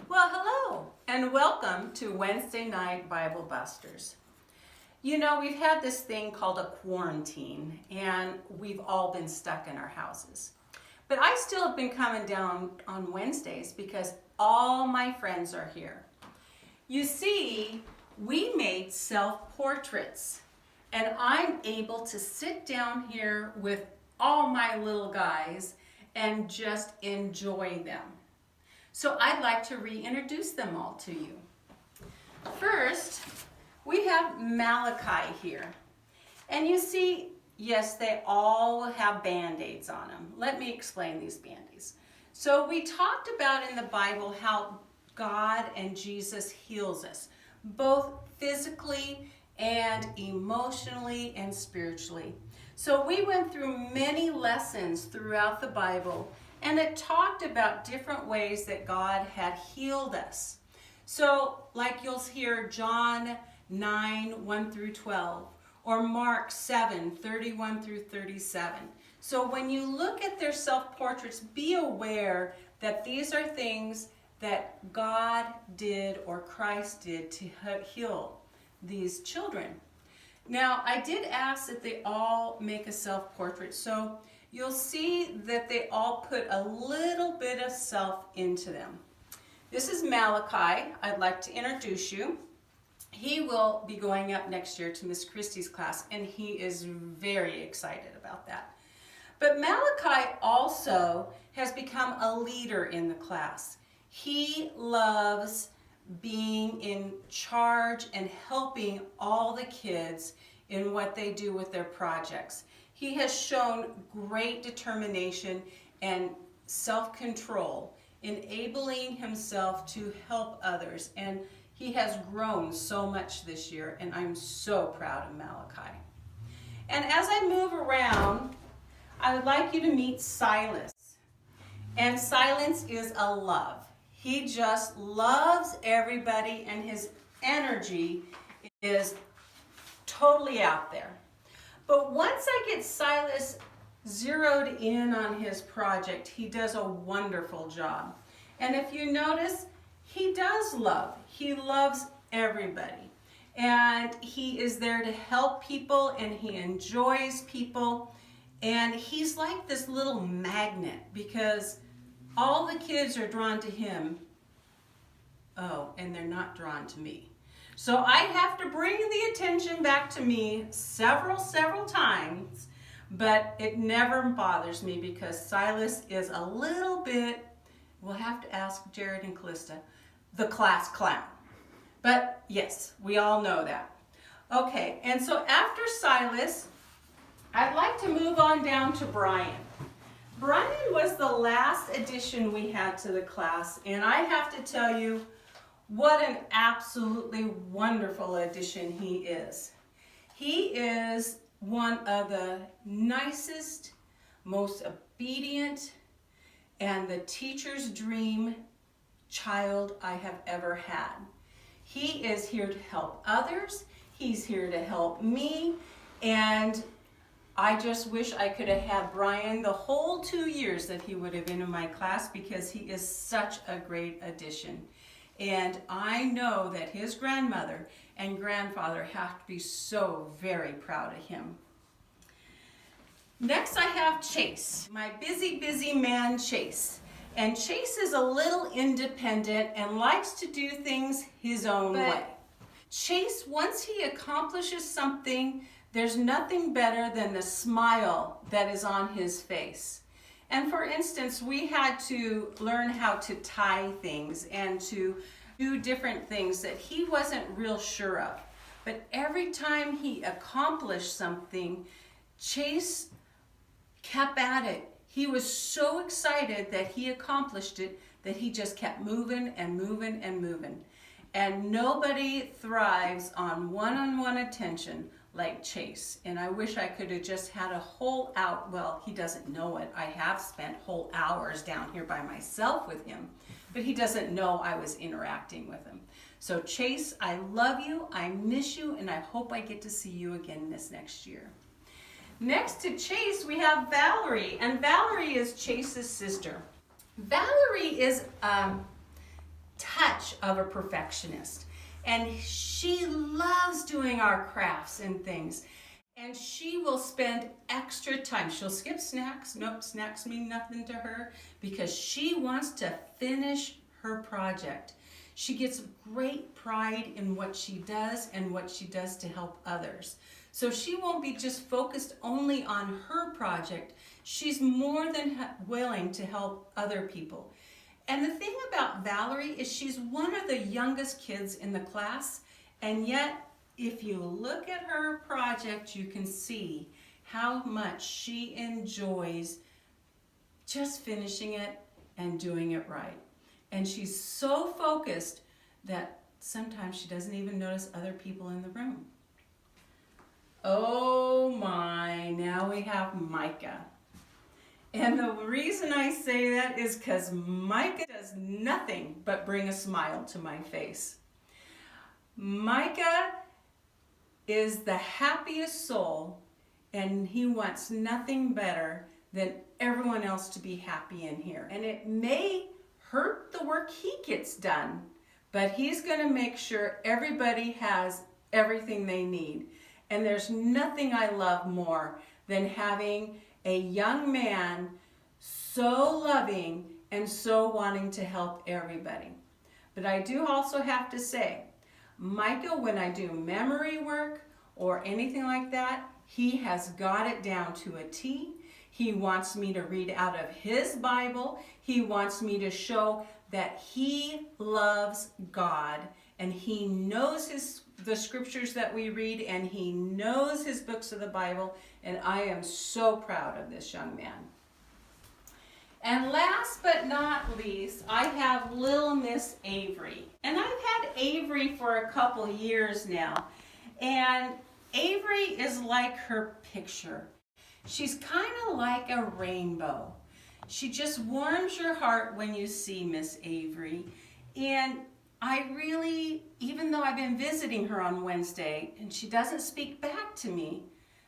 Well, hello, and welcome to Wednesday Night Bible Busters. You know, we've had this thing called a quarantine, and we've all been stuck in our houses. But I still have been coming down on Wednesdays because all my friends are here. You see, we made self-portraits, and I'm able to sit down here with all my little guys and just enjoy them. So I'd like to reintroduce them all to you. First, we have Malachi here. And you see, yes, they all have Band-Aids on them. Let me explain these Band-Aids. So we talked about in the Bible how God and Jesus heals us, both physically and emotionally and spiritually. So we went through many lessons throughout the Bible, and it talked about different ways that God had healed us. So like you'll hear John 9, 1 through 12, or Mark 7, 31 through 37. So when you look at their self-portraits, be aware that these are things that God did or Christ did to heal these children. Now, I did ask that they all make a self-portrait, so you'll see that they all put a little bit of self into them. This is Malachi. I'd like to introduce you. He will be going up next year to Miss Christie's class, and he is very excited about that. But Malachi also has become a leader in the class. He loves being in charge and helping all the kids in what they do with their projects. He has shown great determination and self-control, enabling himself to help others, and he has grown so much this year, and I'm so proud of Malachi. And as I move around, I would like you to meet Silas. And Silas is a love. He just loves everybody, and his energy is totally out there. But once I get Silas zeroed in on his project, he does a wonderful job. And if you notice, he does love. He loves everybody. And he is there to help people, and he enjoys people. And he's like this little magnet because all the kids are drawn to him. Oh, and they're not drawn to me. So I have to bring the attention back to me several times, but it never bothers me because Silas is a little bit, we'll have to ask Jared and Callista, the class clown. But yes, we all know that. Okay, and so after Silas, I'd like to move on down to Brian. Brian was the last addition we had to the class, and I have to tell you, what an absolutely wonderful addition he is. He is one of the nicest, most obedient, and the teacher's dream child I have ever had. He is here to help others. He's here to help me, and I just wish I could have had Brian the whole 2 years that he would have been in my class because he is such a great addition. And I know that his grandmother and grandfather have to be so very proud of him. Next I have Chase, my busy man Chase. And Chase is a little independent and likes to do things his own way. Chase, once he accomplishes something, there's nothing better than the smile that is on his face. And for instance, we had to learn how to tie things and to do different things that he wasn't real sure of. But every time he accomplished something, Chase kept at it. He was so excited that he accomplished it that he just kept moving and moving and moving. And nobody thrives on one-on-one attention like Chase. And I wish I could have just had a whole hour. Well, he doesn't know it. I have spent whole hours down here by myself with him, but he doesn't know I was interacting with him. So Chase, I love you, I miss you, and I hope I get to see you again this next year. Next to Chase, we have Valerie, and Valerie is Chase's sister. Valerie is touch of a perfectionist. And she loves doing our crafts and things. And she will spend extra time. She'll skip snacks. Nope, snacks mean nothing to her because she wants to finish her project. She gets great pride in what she does and what she does to help others. So she won't be just focused only on her project. She's more than willing to help other people. And the thing about Valerie is she's one of the youngest kids in the class, and yet if you look at her project, you can see how much she enjoys just finishing it and doing it right. And she's so focused that sometimes she doesn't even notice other people in the room. Oh my, now we have Micah. And the reason I say that is because Micah does nothing but bring a smile to my face. Micah is the happiest soul, and he wants nothing better than everyone else to be happy in here. And it may hurt the work he gets done, but he's going to make sure everybody has everything they need. And there's nothing I love more than having a young man so loving and so wanting to help everybody. But I do also have to say, Micah, when I do memory work or anything like that, he has got it down to a T. He wants me to read out of his Bible. He wants me to show that he loves God and he knows the scriptures that we read and he knows his books of the Bible, and I am so proud of this young man. And last but not least, I have little Miss Avery. And I've had Avery for a couple years now. And Avery is like her picture. She's kind of like a rainbow. She just warms your heart when you see Miss Avery. And I really, even though I've been visiting her on Wednesday and she doesn't speak back to me,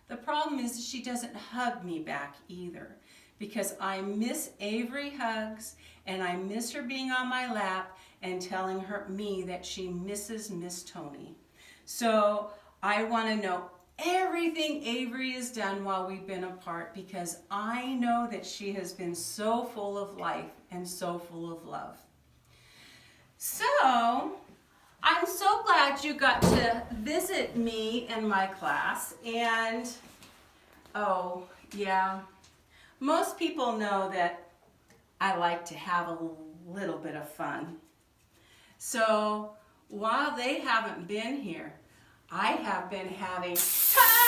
the problem is she doesn't hug me back either. Because I miss Avery hugs and I miss her being on my lap and telling me that she misses Miss Toni. So I want to know everything Avery has done while we've been apart because I know that she has been so full of life and so full of love. So I'm so glad you got to visit me in my class, and oh yeah, most people know that I like to have a little bit of fun. So while they haven't been here, I have been having tons